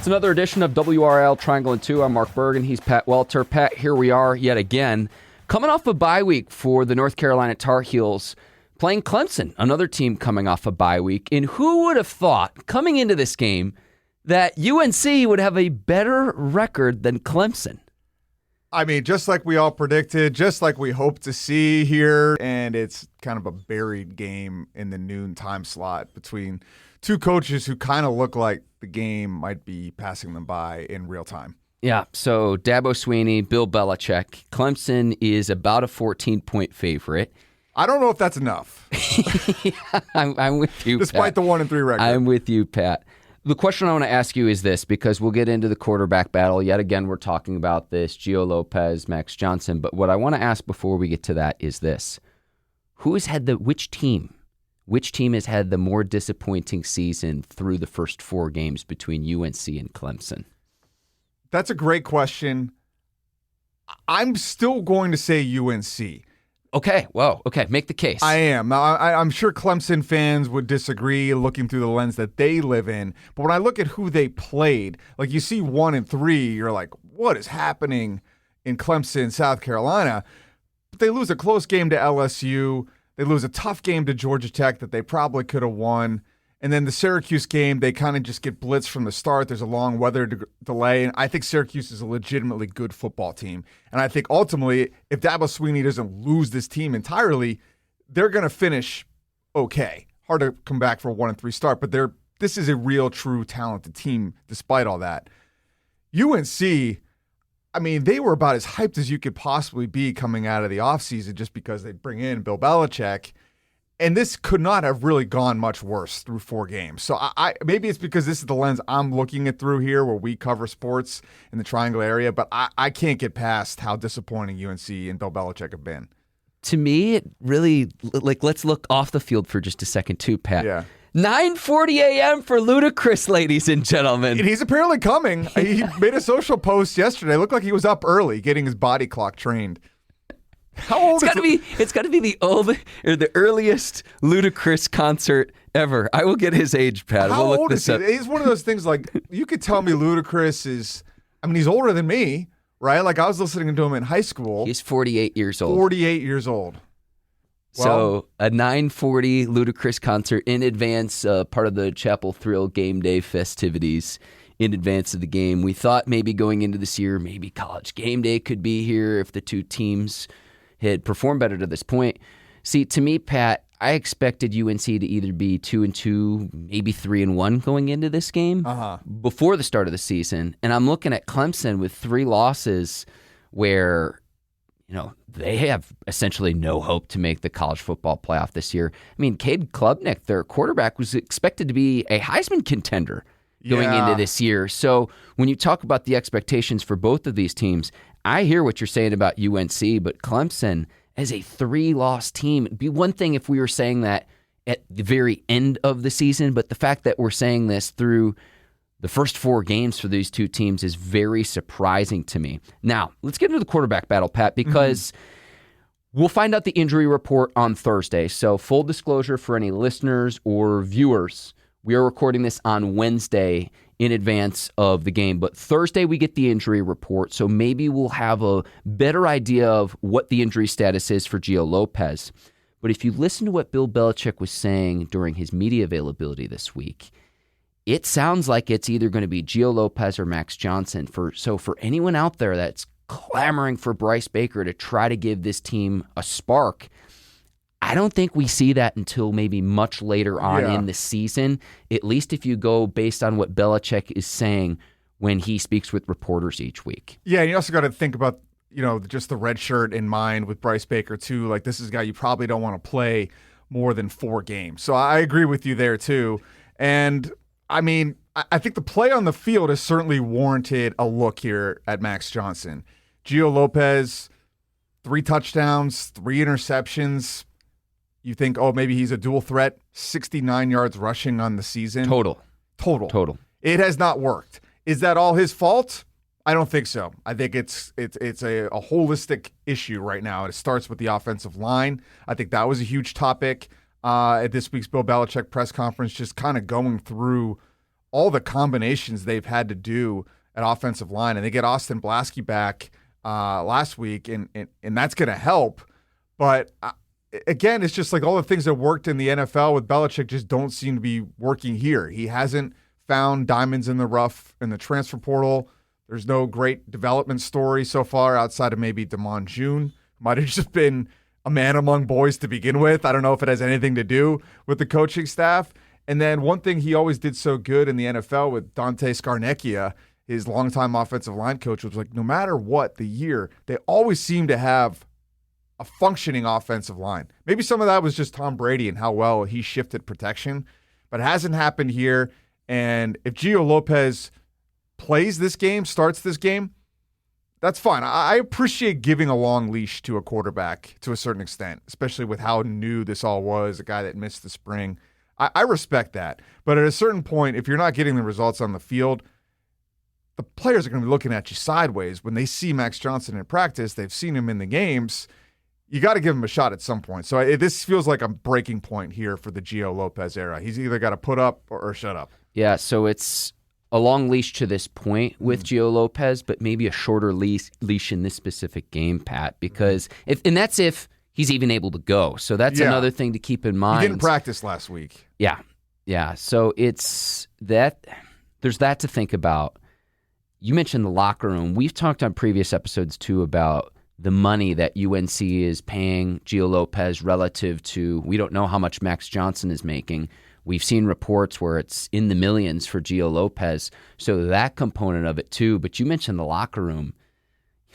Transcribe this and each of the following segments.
It's another edition of WRAL Triangle and 2. I'm Mark Bergin. He's Pat Welter. Pat, here we are yet again, coming off a bye week for the North Carolina Tar Heels, playing Clemson, another team coming off a bye week. And who would have thought, coming into this game, that UNC would have a better record than Clemson? I mean, just like we all predicted, just like we hope to see here, and it's kind of a buried game in the noon time slot between two coaches who kind of look like the game might be passing them by in real time. Yeah, so Dabo Swinney, Bill Belichick. Clemson is about a 14-point favorite. I don't know if that's enough. Yeah, I'm with you, Despite Pat. the 1-3 record. I'm with you, Pat. The question I want to ask you is this, because we'll get into the quarterback battle. Yet again, we're talking about this, Gio Lopez, Max Johnson. But what I want to ask before we get to that is this. Which team has had the more disappointing season through the first 4 games between UNC and Clemson? That's a great question. I'm still going to say UNC. Okay, whoa, okay, make the case. I am. Now, I'm sure Clemson fans would disagree looking through the lens that they live in. But when I look at who they played, like you see 1 and 3, you're like, what is happening in Clemson, South Carolina? But they lose a close game to LSU. They lose a tough game to Georgia Tech that they probably could have won. And then the Syracuse game, they kind of just get blitzed from the start. There's a long weather delay. And I think Syracuse is a legitimately good football team. And I think ultimately, if Dabo Swinney doesn't lose this team entirely, they're going to finish okay. Hard to come back for a 1-3 start, but this is a real, true, talented team despite all that. UNC, I mean, they were about as hyped as you could possibly be coming out of the offseason just because they bring in Bill Belichick. And this could not have really gone much worse through 4 games. So maybe it's because this is the lens I'm looking at through here where we cover sports in the Triangle area, but I can't get past how disappointing UNC and Bill Belichick have been. To me, it really, let's look off the field for just a second too, Pat. Yeah. 9:40 a.m. for Ludacris, ladies and gentlemen. And he's apparently coming. He made a social post yesterday. It looked like he was up early getting his body clock trained. How old It's got to be the earliest Ludacris concert ever. I will get his age, Pat. How we'll old is he? It's one of those things like you could tell me Ludacris is. I mean, he's older than me, right? Like I was listening to him in high school. He's 48 years old. 48 years old. So a 9:40 Ludacris concert in advance, part of the Chapel Thrill Game Day festivities. In advance of the game, we thought maybe going into this year, maybe College Game Day could be here if the two teams had performed better to this point. See, to me, Pat, I expected UNC to either be 2-2, maybe 3-1 going into this game before the start of the season. And I'm looking at Clemson with 3 losses where, they have essentially no hope to make the college football playoff this year. I mean, Cade Klubnik, their quarterback, was expected to be a Heisman contender going into this year. So when you talk about the expectations for both of these teams, I hear what you're saying about UNC, but Clemson as a 3-loss team, it'd be one thing if we were saying that at the very end of the season, but the fact that we're saying this through the first 4 games for these two teams is very surprising to me. Now, let's get into the quarterback battle, Pat, because we'll find out the injury report on Thursday. So full disclosure for any listeners or viewers, we are recording this on Wednesday in advance of the game, but Thursday we get the injury report, so maybe we'll have a better idea of what the injury status is for Gio Lopez. But if you listen to what Bill Belichick was saying during his media availability this week, it sounds like it's either going to be Gio Lopez or Max Johnson. So for anyone out there that's clamoring for Bryce Baker to try to give this team a spark, I don't think we see that until maybe much later on in the season, at least if you go based on what Belichick is saying when he speaks with reporters each week. Yeah, and you also got to think about, just the red shirt in mind with Bryce Baker, too. Like, this is a guy you probably don't want to play more than 4 games. So I agree with you there, too. And, I mean, I think the play on the field has certainly warranted a look here at Max Johnson. Gio Lopez, 3 touchdowns, 3 interceptions. You think, maybe he's a dual threat, 69 yards rushing on the season. Total. It has not worked. Is that all his fault? I don't think so. I think it's a holistic issue right now. It starts with the offensive line. I think that was a huge topic at this week's Bill Belichick press conference, just kind of going through all the combinations they've had to do at offensive line, and they get Austin Blasky back last week, and that's going to help. But again, it's just like all the things that worked in the NFL with Belichick just don't seem to be working here. He hasn't found diamonds in the rough in the transfer portal. There's no great development story so far outside of maybe Damon June. Might have just been a man among boys to begin with. I don't know if it has anything to do with the coaching staff. And then one thing he always did so good in the NFL with Dante Scarnecchia, his longtime offensive line coach, was like, no matter what the year, they always seem to have a functioning offensive line. Maybe some of that was just Tom Brady and how well he shifted protection, but it hasn't happened here. And if Gio Lopez plays this game, starts this game, that's fine. I appreciate giving a long leash to a quarterback to a certain extent, especially with how new this all was, a guy that missed the spring. I respect that. But at a certain point, if you're not getting the results on the field, the players are going to be looking at you sideways. When they see Max Johnson in practice, they've seen him in the games, you got to give him a shot at some point. So this feels like a breaking point here for the Gio Lopez era. He's either got to put up or shut up. Yeah, so it's a long leash to this point with Gio Lopez, but maybe a shorter leash in this specific game, Pat, because that's if he's even able to go. So that's another thing to keep in mind. He didn't practice last week. Yeah. So it's that. There's that to think about. You mentioned the locker room. We've talked on previous episodes, too, about the money that UNC is paying Gio Lopez relative to, we don't know how much Max Johnson is making. We've seen reports where it's in the millions for Gio Lopez. So that component of it, too. But you mentioned the locker room.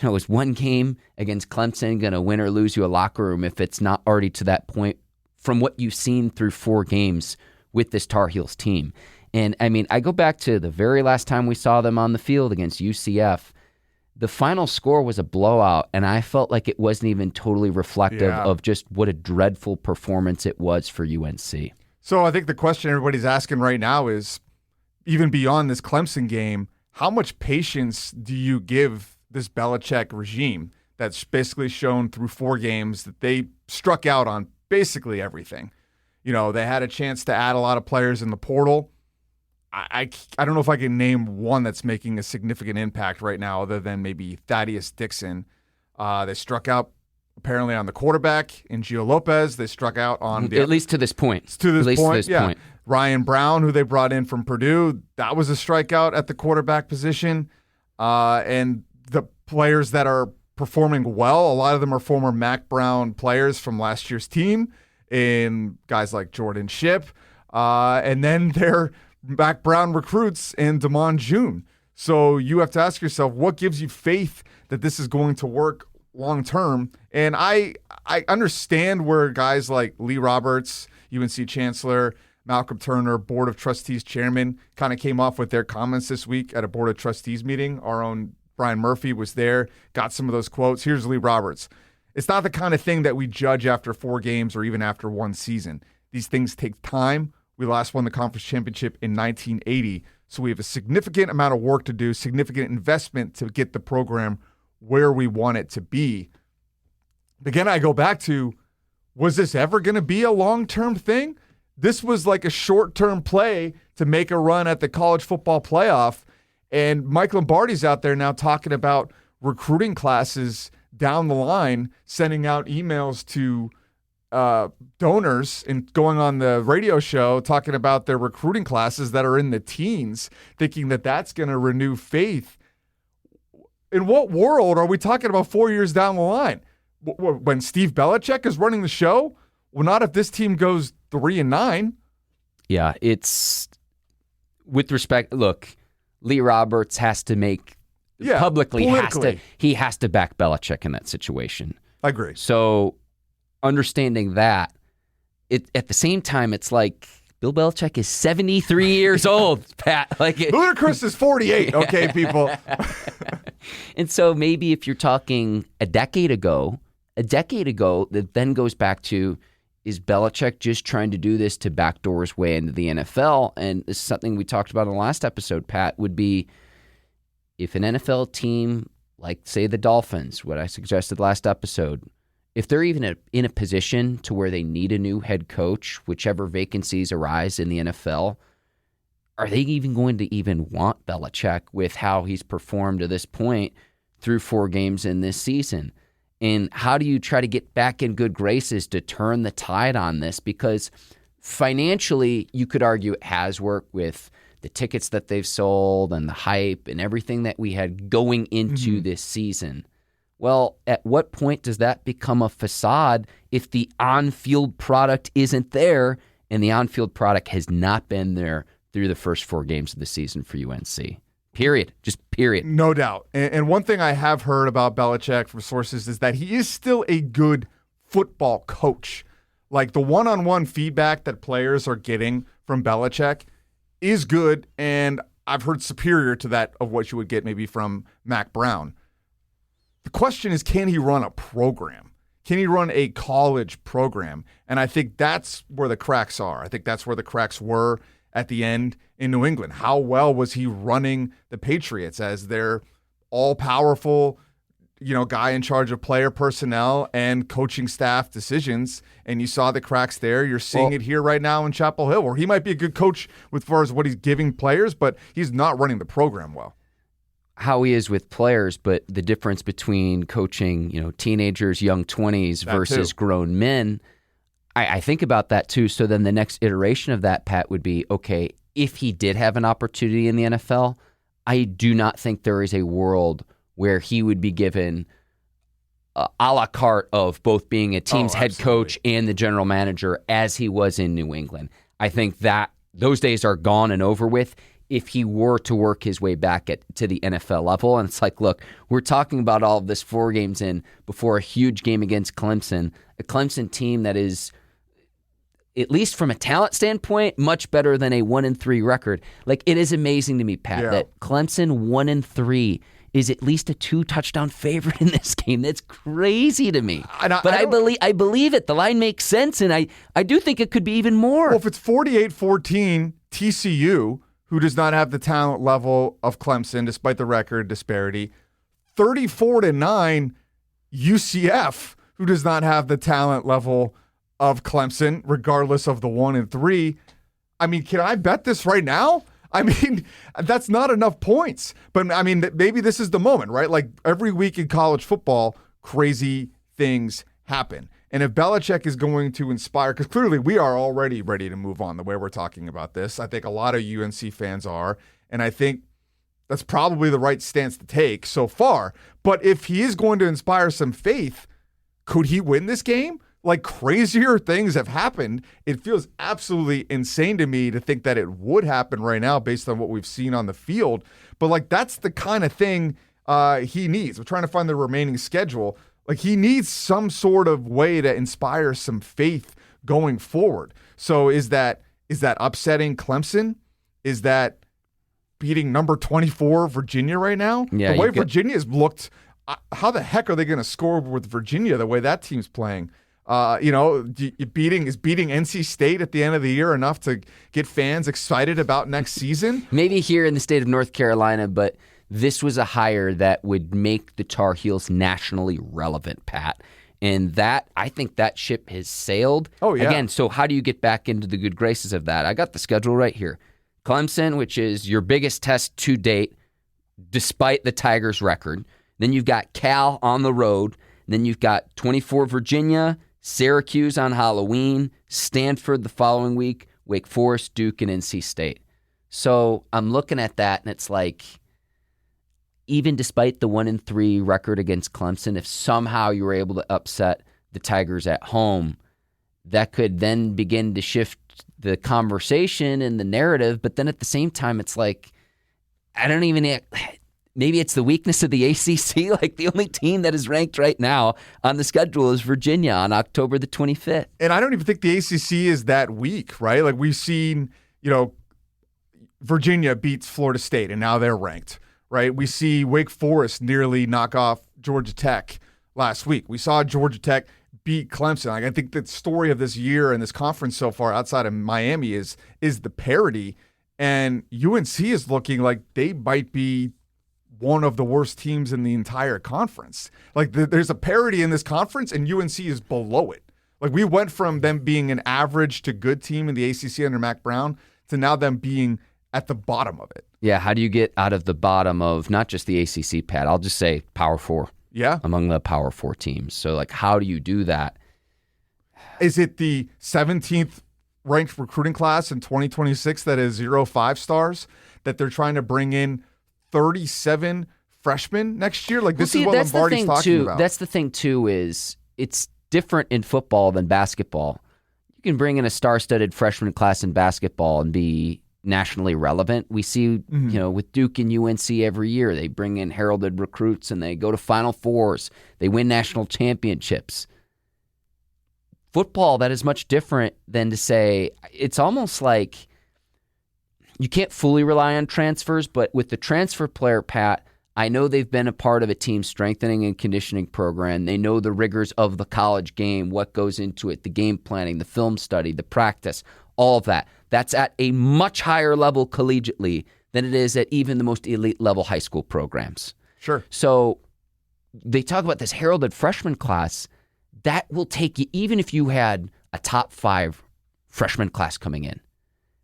Is one game against Clemson going to win or lose you a locker room if it's not already to that point from what you've seen through 4 games with this Tar Heels team? And, I mean, I go back to the very last time we saw them on the field against UCF. The final score was a blowout, and I felt like it wasn't even totally reflective of just what a dreadful performance it was for UNC. So I think the question everybody's asking right now is, even beyond this Clemson game, how much patience do you give this Belichick regime that's basically shown through 4 games that they struck out on basically everything? They had a chance to add a lot of players in the portal. I don't know if I can name one that's making a significant impact right now other than maybe Thaddeus Dixon. They struck out apparently on the quarterback in Gio Lopez. They struck out on at least to this point. To this point. Ryan Brown, who they brought in from Purdue, that was a strikeout at the quarterback position. And the players that are performing well, a lot of them are former Mac Brown players from last year's team, and guys like Jordan Shipp. And then they're Mac Brown recruits and Damon June. So you have to ask yourself, what gives you faith that this is going to work long term? And I understand where guys like Lee Roberts, UNC Chancellor, Malcolm Turner, Board of Trustees Chairman, kind of came off with their comments this week at a Board of Trustees meeting. Our own Brian Murphy was there, got some of those quotes. Here's Lee Roberts. It's not the kind of thing that we judge after 4 games or even after 1 season. These things take time. We last won the conference championship in 1980, so we have a significant amount of work to do, significant investment to get the program where we want it to be. Again, I go back to, was this ever going to be a long-term thing? This was like a short-term play to make a run at the college football playoff, and Mike Lombardi's out there now talking about recruiting classes down the line, sending out emails to donors and going on the radio show talking about their recruiting classes that are in the teens, thinking that that's going to renew faith. In what world are we talking about 4 years down the line? When Steve Belichick is running the show? Well, not if this team goes 3-9. Yeah, it's with respect. Look, Lee Roberts has to make publicly he has to back Belichick in that situation. I agree. So understanding that, at the same time, it's like Bill Belichick is 73 years old, Pat. Ludacris is 48, okay, people? And so maybe if you're talking a decade ago, that then goes back to, is Belichick just trying to do this to backdoor his way into the NFL? And this is something we talked about in the last episode, Pat, would be if an NFL team, like, say, the Dolphins, what I suggested last episode, if they're even in a position to where they need a new head coach, whichever vacancies arise in the NFL, are they even going to even want Belichick with how he's performed to this point through 4 games in this season? And how do you try to get back in good graces to turn the tide on this? Because financially, you could argue it has worked with the tickets that they've sold and the hype and everything that we had going into this season. Well, at what point does that become a facade if the on-field product isn't there? And the on-field product has not been there through the first 4 games of the season for UNC. Period. Just period. No doubt. And one thing I have heard about Belichick from sources is that he is still a good football coach. Like the one-on-one feedback that players are getting from Belichick is good, and I've heard superior to that of what you would get maybe from Mac Brown. The question is, can he run a program? Can he run a college program? And I think that's where the cracks are. I think that's where the cracks were at the end in New England. How well was he running the Patriots as their all-powerful, guy in charge of player personnel and coaching staff decisions? And you saw the cracks there. You're seeing it here right now in Chapel Hill, where he might be a good coach as far as what he's giving players, but he's not running the program well. How he is with players, but the difference between coaching, teenagers, young 20s versus grown men, I think about that too. So then the next iteration of that, Pat, would be, okay, if he did have an opportunity in the NFL, I do not think there is a world where he would be given a la carte of both being a team's head coach and the general manager as he was in New England. I think that those days are gone and over with if he were to work his way back to the NFL level. And it's like, look, we're talking about all of this 4 games in before a huge game against Clemson, a Clemson team that is, at least from a talent standpoint, much better than a 1-3 record. Like, it is amazing to me, Pat, that Clemson 1-3 is at least a 2-touchdown favorite in this game. That's crazy to me. I believe it. The line makes sense, and I do think it could be even more. Well, if it's 48-14 TCU, who does not have the talent level of Clemson despite the record disparity, 34-9 UCF, who does not have the talent level of Clemson, regardless of the 1-3. I mean, can I bet this right now? I mean, that's not enough points. But, I mean, maybe this is the moment, right? Like, every week in college football, crazy things happen. And if Belichick is going to inspire, because clearly we are already ready to move on the way we're talking about this. I think a lot of UNC fans are. And I think that's probably the right stance to take so far. But if he is going to inspire some faith, could he win this game? Like, crazier things have happened. It feels absolutely insane to me to think that it would happen right now based on what we've seen on the field. But, like, that's the kind of thing he needs. We're trying to find the remaining schedule. Like, he needs some sort of way to inspire some faith going forward. So is that upsetting Clemson? Is that beating number 24 Virginia right now? Yeah, the way Virginia's looked, how the heck are they going to score with Virginia the way that team's playing? Beating NC State at the end of the year enough to get fans excited about next season? Maybe here in the state of North Carolina, but this was a hire that would make the Tar Heels nationally relevant, Pat. And I think that ship has sailed. Oh, yeah. Again, so how do you get back into the good graces of that? I got the schedule right here. Clemson, which is your biggest test to date, despite the Tigers' record. Then you've got Cal on the road. Then you've got 24 Virginia, Syracuse on Halloween, Stanford the following week, Wake Forest, Duke, and NC State. So I'm looking at that, and it's like, even despite the 1-3 record against Clemson, if somehow you were able to upset the Tigers at home, that could then begin to shift the conversation and the narrative. But then at the same time, it's like, maybe it's the weakness of the ACC. Like, the only team that is ranked right now on the schedule is Virginia on October the 25th. And I don't even think the ACC is that weak, right? Like, we've seen, Virginia beats Florida State, and now they're ranked. Right, we see Wake Forest nearly knock off Georgia Tech last week. We saw Georgia Tech beat Clemson. Like, I think the story of this year and this conference so far outside of Miami is the parity, and UNC is looking like they might be one of the worst teams in the entire conference. Like, there's a parity in this conference, and UNC is below it. Like, we went from them being an average to good team in the ACC under Mac Brown to now them being at the bottom of it. Yeah, how do you get out of the bottom of not just the ACC, Pat? I'll just say Power 4. Yeah. Among the Power 4 teams. So, like, how do you do that? Is it the 17th ranked recruiting class in 2026 that is 0 5-stars that they're trying to bring in 37 freshmen next year? Like, this is what Lombardi's talking about. That's the thing, too, is it's different in football than basketball. You can bring in a star-studded freshman class in basketball and be nationally relevant. We see, with Duke and UNC every year, they bring in heralded recruits and they go to Final Fours. They win national championships. Football, that is much different than to say, it's almost like you can't fully rely on transfers, but with the transfer player, Pat, I know they've been a part of a team strengthening and conditioning program. They know the rigors of the college game, what goes into it, the game planning, the film study, the practice, all of that. That's at a much higher level collegiately than it is at even the most elite level high school programs. Sure. So they talk about this heralded freshman class. That will take you, even if you had a top 5 freshman class coming in,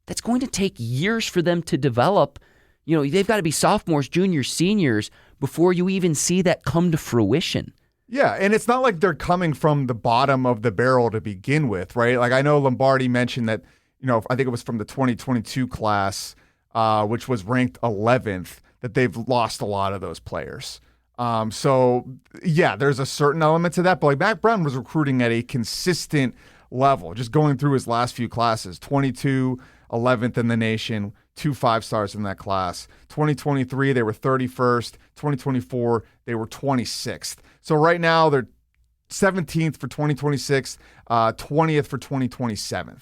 that's going to take years for them to develop. They've got to be sophomores, juniors, seniors before you even see that come to fruition. Yeah, and it's not like they're coming from the bottom of the barrel to begin with, right? Like, I know Lombardi mentioned that, I think it was from the 2022 class, which was ranked 11th, that they've lost a lot of those players. So, yeah, there's a certain element to that. But like Mack Brown was recruiting at a consistent level, just going through his last few classes, 22, 11th in the nation, 2 5-stars in that class. 2023, they were 31st. 2024, they were 26th. So right now, they're 17th for 2026, 20th for 2027.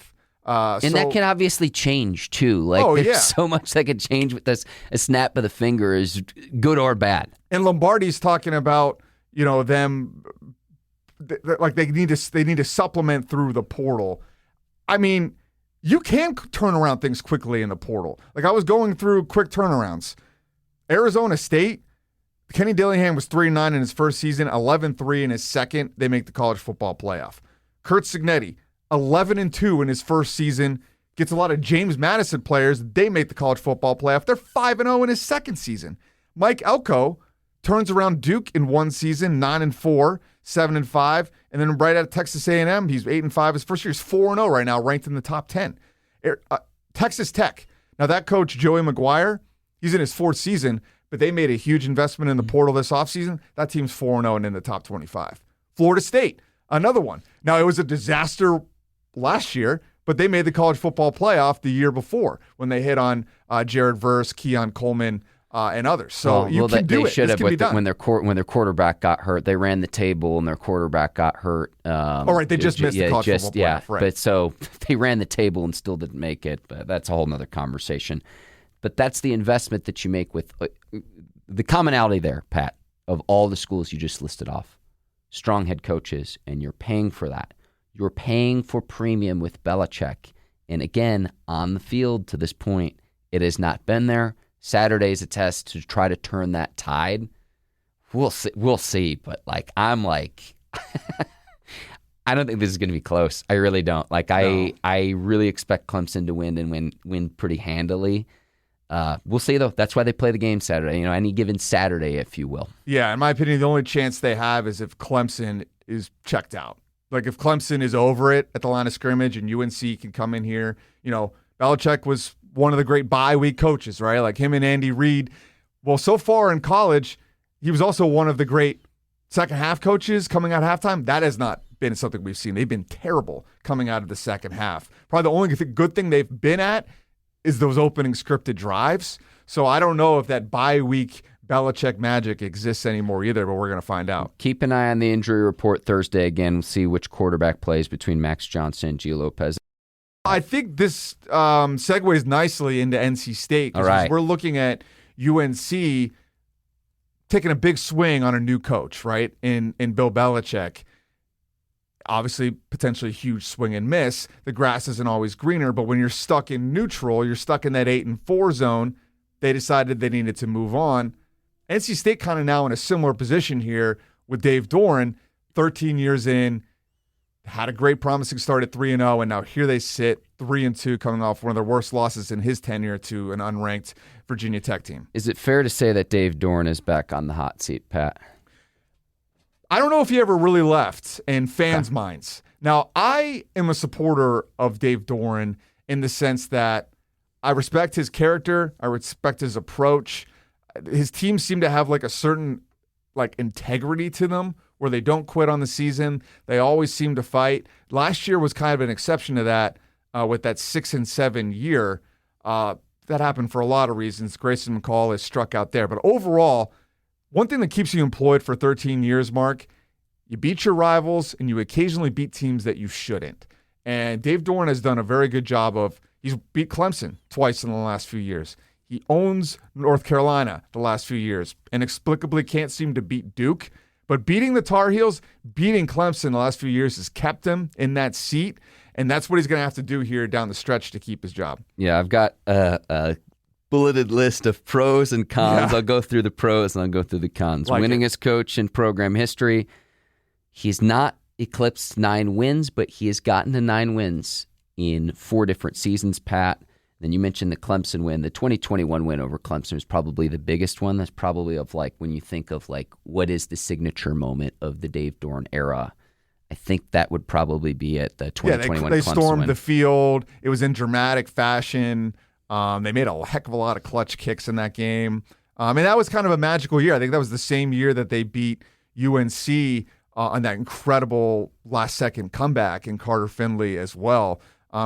And that can obviously change, too. Like, there's so much that can change with this. A snap of the finger is good or bad. And Lombardi's talking about, them, like they need to supplement through the portal. I mean, you can turn around things quickly in the portal. Like, I was going through quick turnarounds. Arizona State, Kenny Dillingham was 3-9 in his first season, 11-3 in his second. They make the college football playoff. Kurt Cignetti, 11-2 in his first season, gets a lot of James Madison players. They make the college football playoff. They're 5-0 in his second season. Mike Elko turns around Duke in one season, 9-4, 7-5, and then right out of Texas A&M, he's 8-5. His first year is 4-0 right now, ranked in the top 10. Texas Tech. Now that coach, Joey McGuire, he's in his 4th season, but they made a huge investment in the portal this offseason. That team's 4-0 and in the top 25. Florida State, another one. Now, it was a disaster last year, but they made the college football playoff the year before when they hit on Jared Verse, Keon Coleman, and others. So you can do it. They should have when their quarterback got hurt. They ran the table and their quarterback got hurt. All right, they just missed the college football playoff. Right. But so they ran the table and still didn't make it. But that's a whole nother conversation. But that's the investment that you make with the commonality there, Pat, of all the schools you just listed off. Strong head coaches, and you're paying for that. You're paying for premium with Belichick. And again, on the field to this point, it has not been there. Saturday's a test to try to turn that tide. We'll see. But I'm I don't think this is going to be close. I really don't. I really expect Clemson to win and win pretty handily. We'll see, though. That's why they play the game Saturday. Any given Saturday, if you will. Yeah, in my opinion, the only chance they have is if Clemson is checked out. Like, if Clemson is over it at the line of scrimmage and UNC can come in here. Belichick was one of the great bye week coaches, right? Like him and Andy Reid. Well, so far in college, he was also one of the great second half coaches coming out halftime. That has not been something we've seen. They've been terrible coming out of the second half. Probably the only good thing they've been at is those opening scripted drives. So I don't know if that bye week Belichick magic exists anymore either, but we're going to find out. Keep an eye on the injury report Thursday. Again, we'll see which quarterback plays between Max Johnson and Gio Lopez. I think this segues nicely into NC State. All right. We're looking at UNC taking a big swing on a new coach, right, in Bill Belichick. Obviously, potentially a huge swing and miss. The grass isn't always greener, but when you're stuck in neutral, you're stuck in that 8-4 zone. They decided they needed to move on. NC State kind of now in a similar position here with Dave Doeren, 13 years in. had a great promising start at 3-0, and now here they sit 3-2, coming off one of their worst losses in his tenure to an unranked Virginia Tech team. Is it fair to say that Dave Doeren is back on the hot seat, Pat? I don't know if he ever really left in fans' minds. Now, I am a supporter of Dave Doeren in the sense that I respect his character. I respect his approach. His teams seem to have like a certain integrity to them where they don't quit on the season. They always seem to fight. Last year was kind of an exception to that with that 6-7 year. That happened for a lot of reasons. Grayson McCall is struck out there. But overall, one thing that keeps you employed for 13 years, Mark, you beat your rivals and you occasionally beat teams that you shouldn't. And Dave Doeren has done a very good job he's beat Clemson twice in the last few years. He owns North Carolina the last few years. Inexplicably can't seem to beat Duke. But beating the Tar Heels, beating Clemson the last few years has kept him in that seat. And that's what he's going to have to do here down the stretch to keep his job. Yeah, I've got a bulleted list of pros and cons. Yeah. I'll go through the pros and I'll go through the cons. Winningest coach in program history. He's not eclipsed 9 wins, but he has gotten to 9 wins in 4 different seasons, Pat. Then you mentioned the Clemson win. The 2021 win over Clemson is probably the biggest one. That's probably when you think of what is the signature moment of the Dave Doeren era. I think that would probably be it, the 2021 they Clemson stormed win. the field. It was in dramatic fashion. They made a heck of a lot of clutch kicks in that game. That was kind of a magical year. I think that was the same year that they beat UNC on that incredible last-second comeback in Carter Finley as well.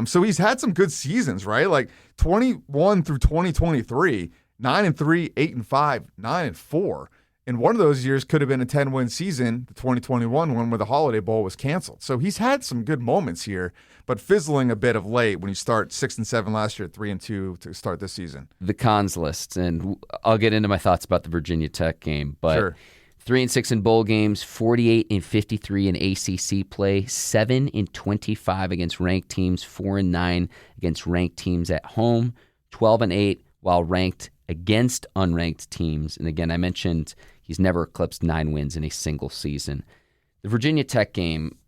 So he's had some good seasons, right? Like 21 through 2023, 9-3, 8-5, 9-4. And one of those years could have been a 10-win season, the 2021 one where the Holiday Bowl was canceled. So he's had some good moments here, but fizzling a bit of late when you start 6-7 last year, 3-2 to start this season. The cons list, and I'll get into my thoughts about the Virginia Tech game, but sure. 3-6 in bowl games, 48-53 in ACC play, 7-25 against ranked teams, 4-9 against ranked teams at home, 12-8 while ranked against unranked teams. And again, I mentioned he's never eclipsed 9 wins in a single season. The Virginia Tech game,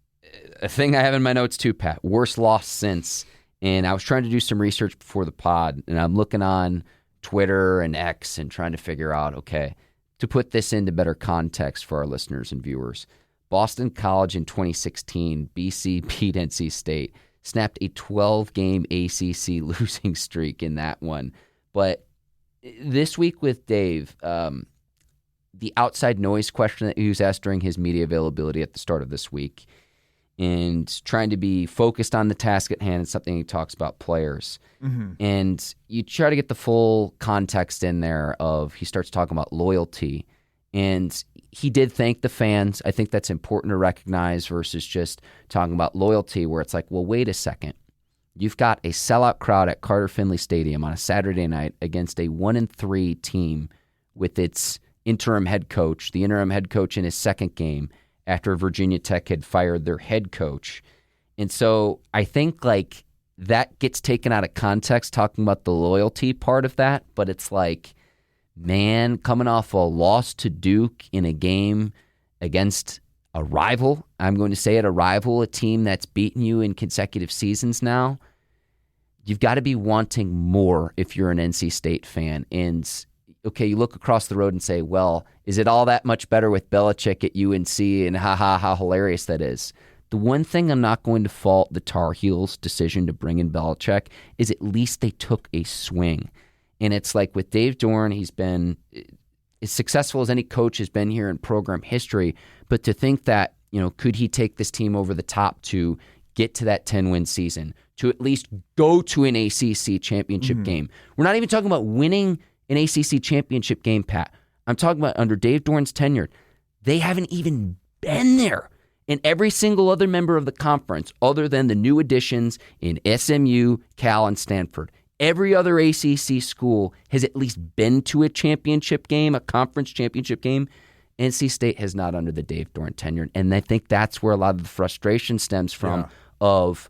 a thing I have in my notes too, Pat, worst loss since. And I was trying to do some research before the pod, and I'm looking on Twitter and X and trying to figure out, okay, to put this into better context for our listeners and viewers, Boston College in 2016, BC beat NC State, snapped a 12-game ACC losing streak in that one. But this week with Dave, the outside noise question that he was asked during his media availability at the start of this week, and trying to be focused on the task at hand, is something he talks about players. Mm-hmm. And you try to get the full context in there of, he starts talking about loyalty. And he did thank the fans. I think that's important to recognize versus just talking about loyalty where it's like, well, wait a second. You've got a sellout crowd at Carter Finley Stadium on a Saturday night against a 1-3 team with its interim head coach, the interim head coach in his second game after Virginia Tech had fired their head coach. And so I think that gets taken out of context talking about the loyalty part of that, but it's like, man, coming off a loss to Duke in a game against a rival, I'm going to say it, a team that's beaten you in consecutive seasons now, you've got to be wanting more if you're an NC State fan. And okay, you look across the road and say, well, is it all that much better with Belichick at UNC, and how hilarious that is? The one thing I'm not going to fault the Tar Heels' decision to bring in Belichick is at least they took a swing. And it's like with Dave Doeren, he's been as successful as any coach has been here in program history, but to think that, could he take this team over the top to get to that 10-win season, to at least go to an ACC championship game? We're not even talking about winning an ACC championship game, Pat. I'm talking about under Dave Doeren's tenure. They haven't even been there. And every single other member of the conference, other than the new additions in SMU, Cal, and Stanford, every other ACC school has at least been to a championship game, a conference championship game. NC State has not under the Dave Doeren tenure. And I think that's where a lot of the frustration stems from, of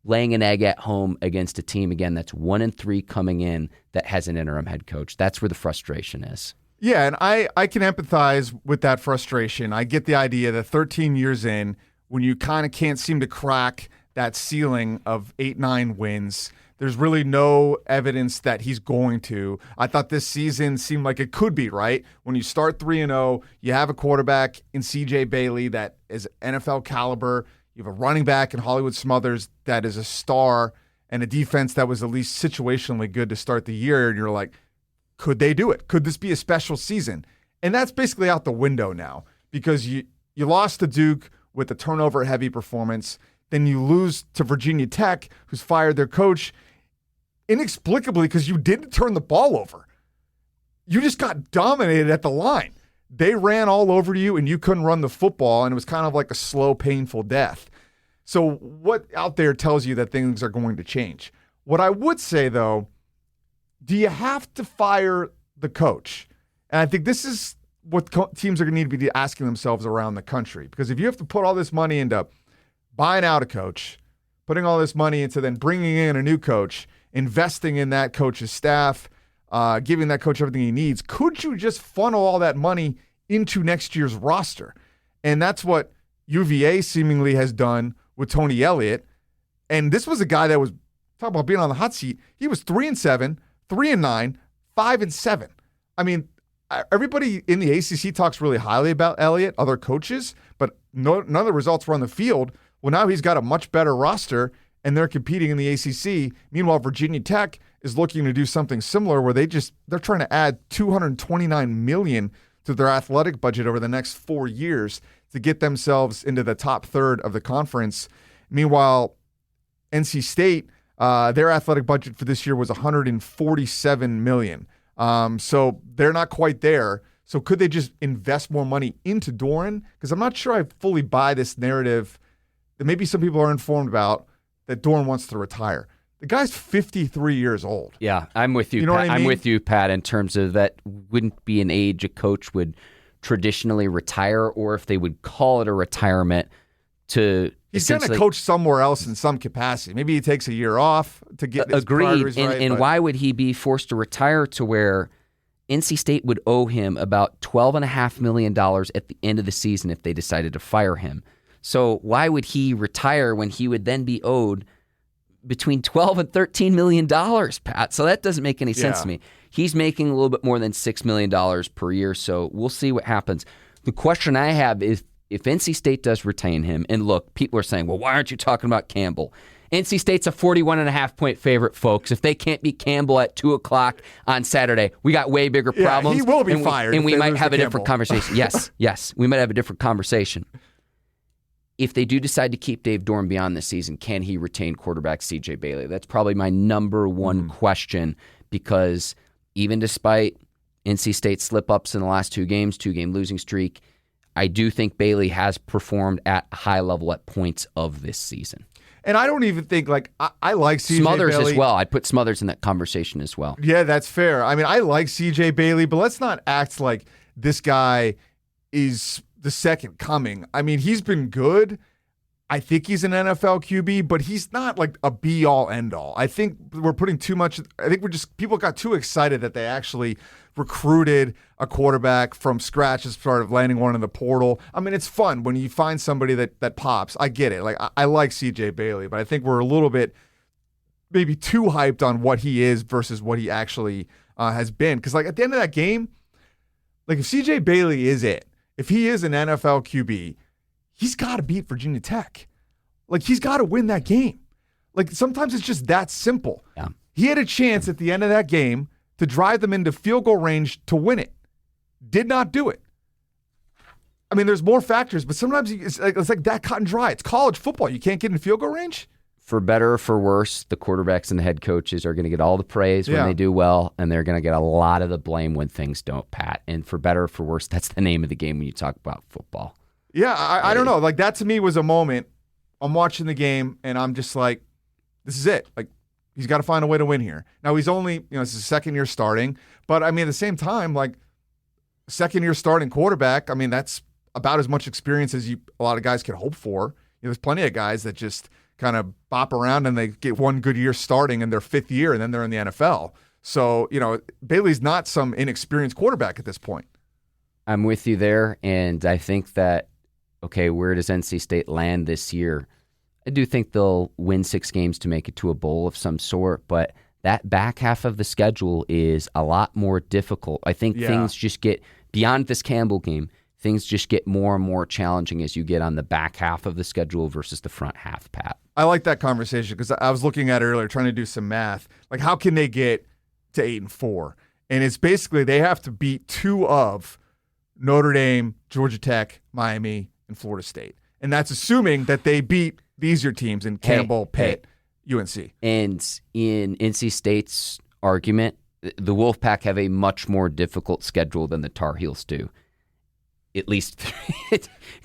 laying an egg at home against a team, again, that's 1-3 coming in that has an interim head coach. That's where the frustration is. Yeah, and I can empathize with that frustration. I get the idea that 13 years in, when you kind of can't seem to crack that ceiling of 8-9 wins. There's really no evidence that he's going to. I thought this season seemed like it could be, right? When you start 3-0, you have a quarterback in C.J. Bailey that is NFL caliber. You have a running back in Hollywood Smothers that is a star, and a defense that was at least situationally good to start the year. And you're like, could they do it? Could this be a special season? And that's basically out the window now because you lost to Duke with a turnover-heavy performance. Then you lose to Virginia Tech, who's fired their coach inexplicably because you didn't turn the ball over. You just got dominated at the line. They ran all over you, and you couldn't run the football, and it was kind of like a slow, painful death. So what out there tells you that things are going to change? What I would say, though, do you have to fire the coach? And I think this is what teams are going to need to be asking themselves around the country. Because if you have to put all this money into buying out a coach, putting all this money into then bringing in a new coach, investing in that coach's staff, giving that coach everything he needs, could you just funnel all that money into next year's roster? And that's what UVA seemingly has done with Tony Elliott. And this was a guy that was, talk about being on the hot seat, he was 3-7, 3-9, 5-7. I mean, everybody in the ACC talks really highly about Elliott, other coaches, but none of the results were on the field. Well, now he's got a much better roster, and they're competing in the ACC. Meanwhile, Virginia Tech is looking to do something similar where they're trying to add $229 million to their athletic budget over the next 4 years to get themselves into the top third of the conference. Meanwhile, NC State, their athletic budget for this year was $147 million. So they're not quite there. So could they just invest more money into Doeren? Because I'm not sure I fully buy this narrative that maybe some people are informed about that Doeren wants to retire. The guy's 53 years old. Yeah, I'm with you, you know Pat. What I mean? I'm with you, Pat, in terms of that wouldn't be an age a coach would traditionally retire, or if they would call it a retirement to He's going to coach somewhere else in some capacity. Maybe he takes a year off to get his priorities right. And why would he be forced to retire to where NC State would owe him about $12.5 million at the end of the season if they decided to fire him? So why would he retire when he would then be owed between $12 and $13 million, Pat? So that doesn't make any sense to me. He's making a little bit more than $6 million per year, so we'll see what happens. The question I have is if NC State does retain him, and look, people are saying, well, why aren't you talking about Campbell? NC State's a 41.5-point favorite, folks. If they can't beat Campbell at 2 o'clock on Saturday, we got way bigger problems. He will be fired. And we might have a different conversation. Yes, we might have a different conversation. If they do decide to keep Dave Doeren beyond this season, can he retain quarterback C.J. Bailey? That's probably my number one question, because even despite NC State's slip-ups in the last 2 games, 2-game losing streak, I do think Bailey has performed at a high level at points of this season. And I don't even think, I like C.J. Smothers Bailey as well. I'd put Smothers in that conversation as well. Yeah, that's fair. I mean, I like C.J. Bailey, but let's not act like this guy is the second coming. I mean, he's been good. I think he's an NFL QB, but he's not like a be-all, end-all. I think we're putting too much. I think people got too excited that they actually recruited a quarterback from scratch as part of landing one in the portal. I mean, it's fun when you find somebody that pops. I get it. I like C.J. Bailey, but I think we're a little bit maybe too hyped on what he is versus what he actually has been. Because at the end of that game, if C.J. Bailey is it, if he is an NFL QB, he's got to beat Virginia Tech. He's got to win that game. Sometimes it's just that simple. Yeah. He had a chance at the end of that game to drive them into field goal range to win it. Did not do it. I mean, there's more factors, but sometimes it's like that cut and dry. It's college football. You can't get in field goal range. For better or for worse, the quarterbacks and the head coaches are going to get all the praise when they do well, and they're going to get a lot of the blame when things don't, Pat. And for better or for worse, that's the name of the game when you talk about football. Yeah, I don't know. That to me was a moment. I'm watching the game, and I'm just like, this is it. He's got to find a way to win here. Now, he's only, it's his second year starting. But, I mean, at the same time, second year starting quarterback, I mean, that's about as much experience as a lot of guys can hope for. There's plenty of guys that just kind of bop around and they get one good year starting in their 5th year, and then they're in the NFL. So, Bailey's not some inexperienced quarterback at this point. I'm with you there, and I think that okay, where does NC State land this year? I do think they'll win 6 games to make it to a bowl of some sort, but that back half of the schedule is a lot more difficult. I think things just get, beyond this Campbell game, things just get more and more challenging as you get on the back half of the schedule versus the front half, Pat. I like that conversation because I was looking at it earlier, trying to do some math. Like, how can they get to 8-4? And it's basically they have to beat 2 of Notre Dame, Georgia Tech, Miami, and Florida State. And that's assuming that they beat the easier teams in Campbell, Pitt, UNC. And in NC State's argument, the Wolfpack have a much more difficult schedule than the Tar Heels do. At least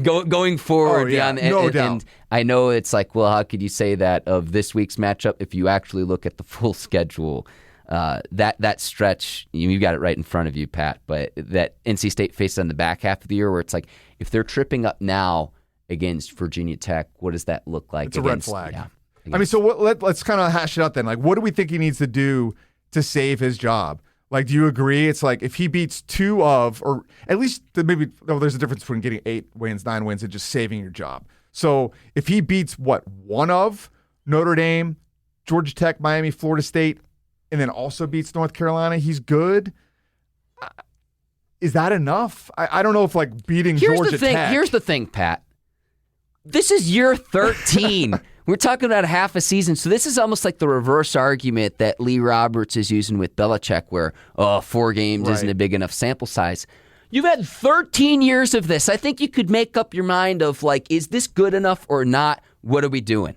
going forward. No doubt. And I know it's like, well, how could you say that of this week's matchup if you actually look at the full schedule? That stretch, you got it right in front of you, Pat, but that NC State faced on the back half of the year where it's like, if they're tripping up now against Virginia Tech, what does that look like? It's a red flag. Yeah, I mean, so let's kind of hash it out then. Like, what do we think he needs to do to save his job? Like, do you agree? It's like if he beats 2 of, or at least maybe, there's a difference between getting 8 wins, 9 wins, and just saving your job. So if he beats 1 of Notre Dame, Georgia Tech, Miami, Florida State, and then also beats North Carolina, he's good. Is that enough? I don't know if like beating Georgia Tech. Here's the thing, Pat. This is year 13. We're talking about half a season, so this is almost like the reverse argument that Lee Roberts is using with Belichick, where 4 games isn't a big enough sample size. You've had 13 years of this. I think you could make up your mind of like, is this good enough or not? What are we doing?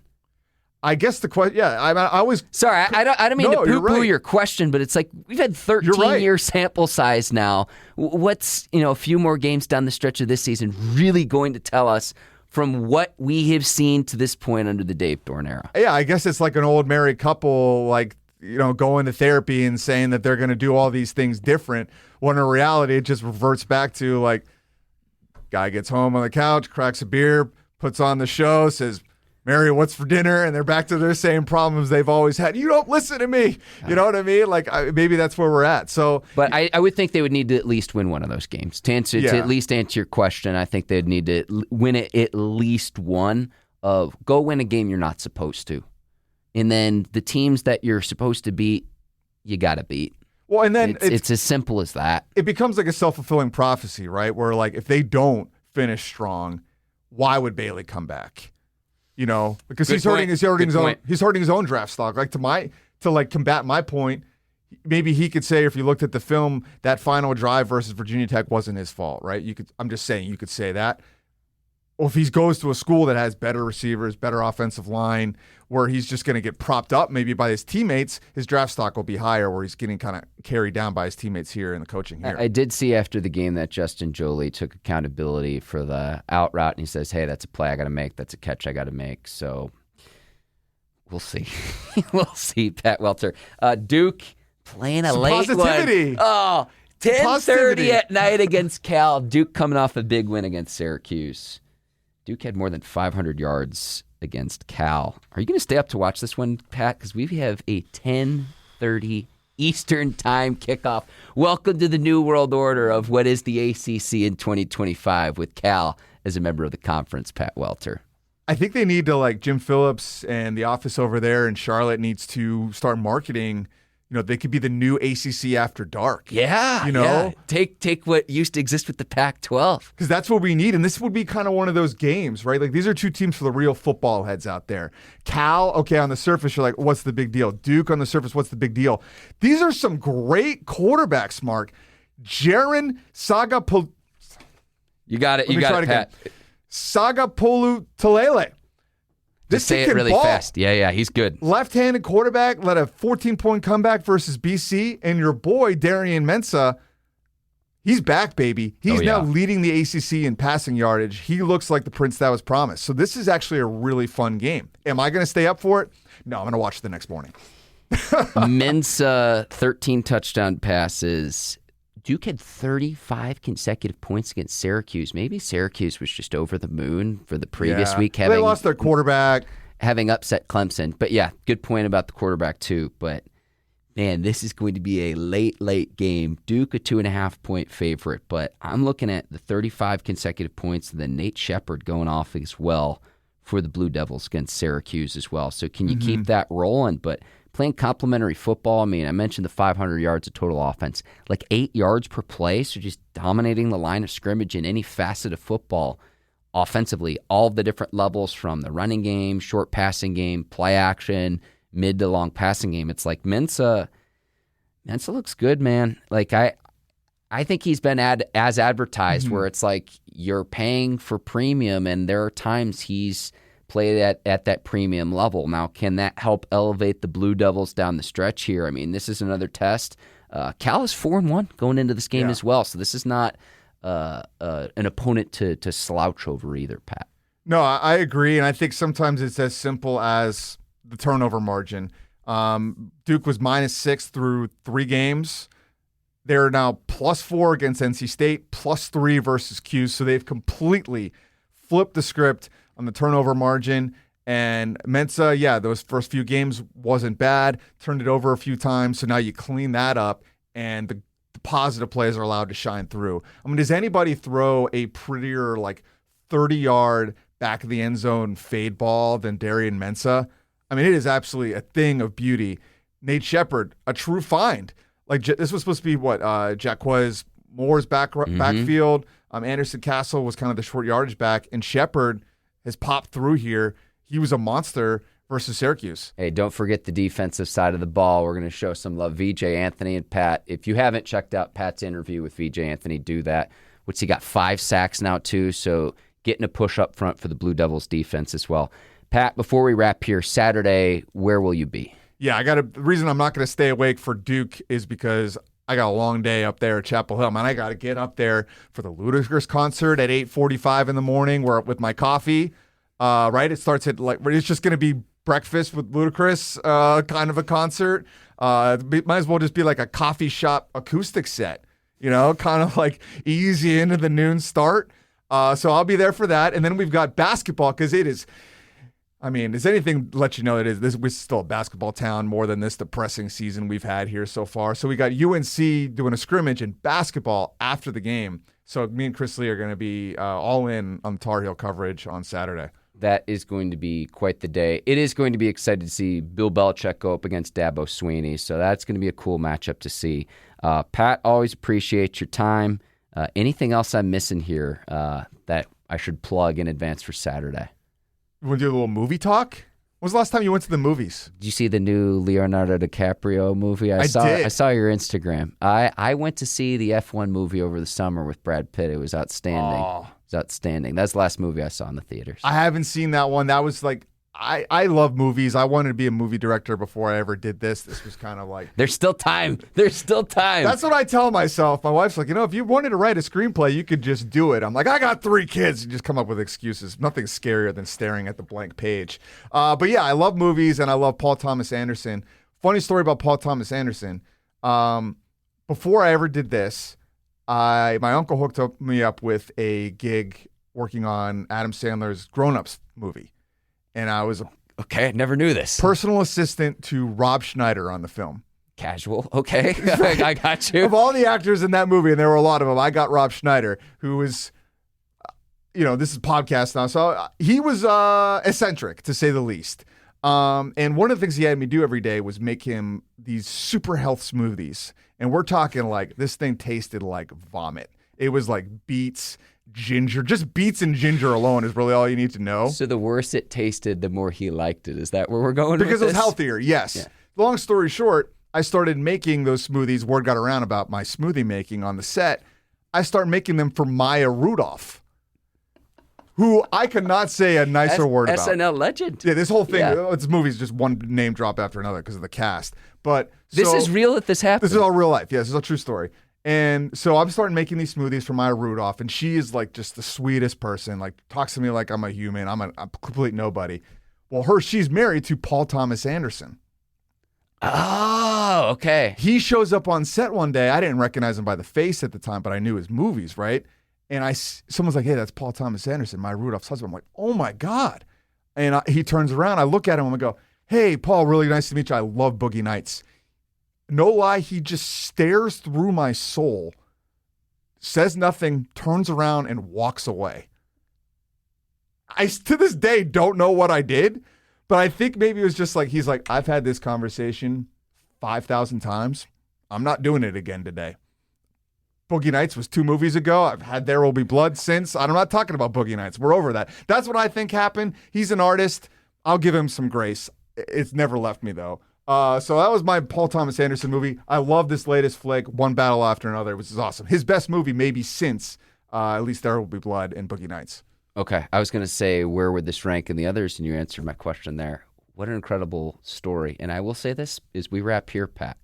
I guess the question, I always. Sorry, I don't mean to poo-poo your question, but it's like we've had 13-year sample size now. What's a few more games down the stretch of this season really going to tell us from what we have seen to this point under the Dave Doeren era? Yeah, I guess it's like an old married couple, like, going to therapy and saying that they're going to do all these things different, when in reality, it just reverts back to, like, guy gets home on the couch, cracks a beer, puts on the show, says, Mary, what's for dinner? And they're back to their same problems they've always had. You don't listen to me. You know what I mean? Like, maybe that's where we're at. So, but I would think they would need to at least win one of those games. To at least answer your question, I think they'd need to win it at least one. Go win a game you're not supposed to. And then the teams that you're supposed to beat, you got to beat. Well, and then it's as simple as that. It becomes like a self-fulfilling prophecy, right? Where, like, if they don't finish strong, why would Bailey come back? Because he's hurting his own draft stock. Like to combat my point, maybe he could say, if you looked at the film, that final drive versus Virginia Tech wasn't his fault, right? I'm just saying you could say that. Well, if he goes to a school that has better receivers, better offensive line, where he's just going to get propped up maybe by his teammates, his draft stock will be higher, where he's getting kind of carried down by his teammates here in the coaching here. I did see after the game that Justin Joly took accountability for the out route, and he says, hey, that's a play I got to make. That's a catch I got to make. So we'll see. We'll see, Pat Welter. Duke playing a late positivity. One. 10:30 at night against Cal. Duke coming off a big win against Syracuse. Duke had more than 500 yards against Cal. Are you going to stay up to watch this one, Pat? Because we have a 10:30 Eastern Time kickoff. Welcome to the new world order of what is the ACC in 2025 with Cal as a member of the conference, Pat Welter. I think they need to, like, Jim Phillips and the office over there in Charlotte needs to start marketing. They could be the new ACC after dark. Yeah, yeah. Take what used to exist with the Pac-12. Because that's what we need, and this would be kind of one of those games, right? Like, these are 2 teams for the real football heads out there. Cal, okay, on the surface, you're like, what's the big deal? Duke, on the surface, what's the big deal? These are some great quarterbacks, Mark. Jaron Sagapolu. You got it, Pat. Sagapolu Talele. Just say it really fast. Yeah, he's good. Left-handed quarterback, led a 14-point comeback versus BC, and your boy, Darian Mensah, he's back, baby. He's now leading the ACC in passing yardage. He looks like the prince that was promised. So this is actually a really fun game. Am I going to stay up for it? No, I'm going to watch it the next morning. Mensah, 13 touchdown passes. Duke had 35 consecutive points against Syracuse. Maybe Syracuse was just over the moon for the previous week. They lost their quarterback. Having upset Clemson. But yeah, good point about the quarterback too. But Man, this is going to be a late game. Duke, a 2.5-point favorite, but I'm looking at the 35 consecutive points and then Nate Shepherd going off as well for the Blue Devils against Syracuse as well. So can you keep that rolling? But playing complementary football, I mean, I mentioned the 500 yards of total offense, like 8 yards per play, so just dominating the line of scrimmage in any facet of football offensively, all of the different levels from the running game, short passing game, play action, mid to long passing game. It's like Mensa looks good, man. Like I think he's been as advertised, where it's like you're paying for premium, and there are times he's played at that premium level. Now, can that help elevate the Blue Devils down the stretch here? I mean, this is another test. Cal is 4-1 going into this game as well, so this is not an opponent to slouch over either, Pat. No, I agree, and I think sometimes it's as simple as the turnover margin. Duke was -6 through 3 games. They're now +4 against NC State, +3 versus Q. So they've completely flipped the script on the turnover margin. And Mensa, those first few games wasn't bad. Turned it over a few times. So now you clean that up, and the positive plays are allowed to shine through. I mean, does anybody throw a prettier, 30-yard back of the end zone fade ball than Darian Mensa? I mean, it is absolutely a thing of beauty. Nate Shepherd, a true find. This was supposed to be Jacquez Moore's backfield. Anderson Castle was kind of the short yardage back, and Shepherd has popped through here. He was a monster versus Syracuse. Hey, don't forget the defensive side of the ball. We're going to show some love. VJ Anthony and Pat. If you haven't checked out Pat's interview with VJ Anthony, do that. He got 5 sacks now too, so getting a push up front for the Blue Devils defense as well. Pat, before we wrap here, Saturday, where will you be? Yeah, the reason I'm not going to stay awake for Duke is because I got a long day up there at Chapel Hill. Man, I got to get up there for the Ludacris concert at 8:45 in the morning with my coffee. Right? It starts at it's just going to be breakfast with Ludacris, kind of a concert. Might as well just be like a coffee shop acoustic set, kind of easy into the noon start. So I'll be there for that. And then we've got basketball because it is, does anything let you know we're still a basketball town more than this depressing season we've had here so far. So we got UNC doing a scrimmage in basketball after the game. So me and Chris Lee are going to be all in on Tar Heel coverage on Saturday. That is going to be quite the day. It is going to be exciting to see Bill Belichick go up against Dabo Swinney. So that's going to be a cool matchup to see. Pat, always appreciate your time. Anything else I'm missing here that I should plug in advance for Saturday? You want to do a little movie talk? When was the last time you went to the movies? Did you see the new Leonardo DiCaprio movie? I saw your Instagram. I went to see the F1 movie over the summer with Brad Pitt. It was outstanding. Oh. It was outstanding. That's the last movie I saw in the theaters. I haven't seen that one. That was I love movies. I wanted to be a movie director before I ever did this. This was kind of There's still time. There's still time. That's what I tell myself. My wife's like, if you wanted to write a screenplay, you could just do it. I'm like, I got 3 kids. You just come up with excuses. Nothing scarier than staring at the blank page. But yeah, I love movies, and I love Paul Thomas Anderson. Funny story about Paul Thomas Anderson. Before I ever did this, my uncle hooked me up with a gig working on Adam Sandler's Grown Ups movie. And I was okay. I never knew this. Personal assistant to Rob Schneider on the film. Casual. Okay. I got you. Of all the actors in that movie, and there were a lot of them, I got Rob Schneider, who was, this is a podcast now. So he was eccentric, to say the least. And one of the things he had me do every day was make him these super health smoothies. And we're talking this thing tasted like vomit. It was like beets, ginger. Just beets and ginger alone is really all you need to know. So the worse it tasted, the more he liked it. Is that where we're going? Because it was healthier, yes. Yeah. Long story short, I started making those smoothies. Word got around about my smoothie making on the set. I started making them for Maya Rudolph, who I could not say a nicer word about. SNL legend. Yeah, this whole thing, this movie's just one name drop after another because of the cast. But this is real that this happened. This is all real life. Yeah, this is a true story. And so I'm starting making these smoothies for Maya Rudolph, and she is just the sweetest person. Talks to me like I'm a human. I'm a complete nobody. Well, she's married to Paul Thomas Anderson. Oh, okay. He shows up on set one day. I didn't recognize him by the face at the time, but I knew his movies, right? And someone's like, "Hey, that's Paul Thomas Anderson, Maya Rudolph's husband." I'm like, "Oh my God!" And he turns around. I look at him and I go, "Hey, Paul, really nice to meet you. I love Boogie Nights." No lie, he just stares through my soul, says nothing, turns around, and walks away. I, to this day, don't know what I did, but I think maybe it was just like, he's like, I've had this conversation 5,000 times. I'm not doing it again today. Boogie Nights was 2 movies ago. I've had There Will Be Blood since. I'm not talking about Boogie Nights. We're over that. That's what I think happened. He's an artist. I'll give him some grace. It's never left me, though. So that was my Paul Thomas Anderson movie. I love this latest flick, one battle after another, which is awesome. His best movie maybe since at least There Will Be Blood and Boogie Nights. Okay, I was going to say, where would this rank in the others? And you answered my question there. What an incredible story. And I will say this, as we wrap here, Pat,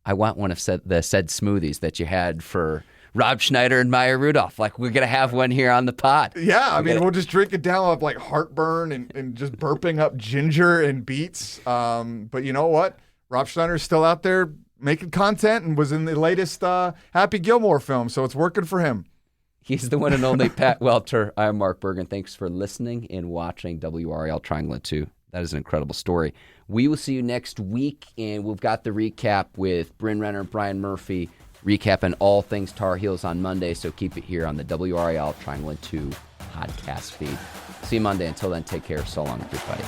I want one of the said smoothies that you had for Rob Schneider and Maya Rudolph. Like, we're going to have one here on the pod. Yeah, I mean, we'll just drink it down with like heartburn and just burping up ginger and beets. But you know what? Rob Schneider's still out there making content and was in the latest Happy Gilmore film, so it's working for him. He's the one and only Pat Welter. I'm Mark Bergin. Thanks for listening and watching WRAL Triangle 2. That is an incredible story. We will see you next week, and we've got the recap with Bryn Renner and Brian Murphy, recapping all things Tar Heels on Monday, so keep it here on the WRAL Triangle 2 podcast feed. See you Monday. Until then, take care. So long, everybody.